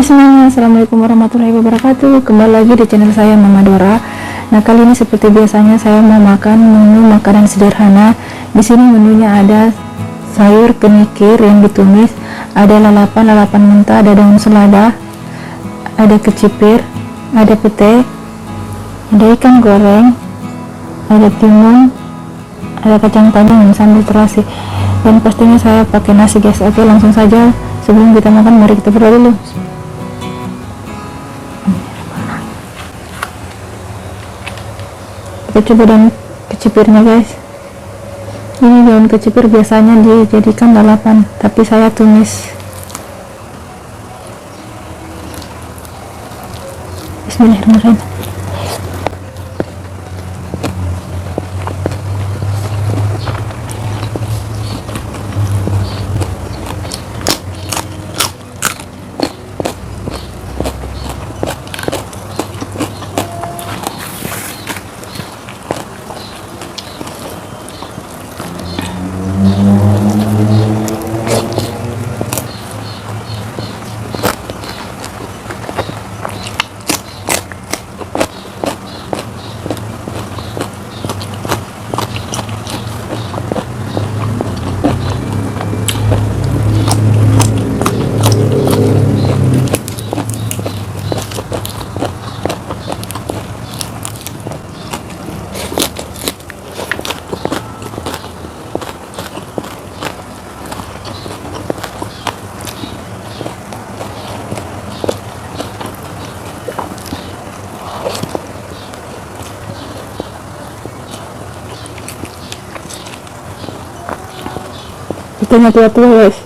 Hai semuanya, assalamualaikum warahmatullahi wabarakatuh. Kembali lagi di channel saya Mama Dora. Nah, kali ini seperti biasanya saya mau makan menu makanan sederhana. Di sini menunya ada sayur kenikir yang ditumis, ada lalapan mentah, ada daun selada, ada kecipir, ada pete, ada ikan goreng, ada timun, ada kacang tanjung dan sambal terasi. Dan pastinya saya pakai nasi guys. Oke, langsung saja. Sebelum kita makan, mari kita berdoa dulu. Kita coba daun kecipirnya guys. Ini daun kecipir biasanya dijadikan lalapan, tapi saya tumis. Bismillahirrahmanirrahim. Ikannya tua-tua guys.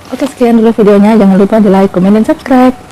Oke, sekian dulu videonya. Jangan lupa di like, komen, dan subscribe.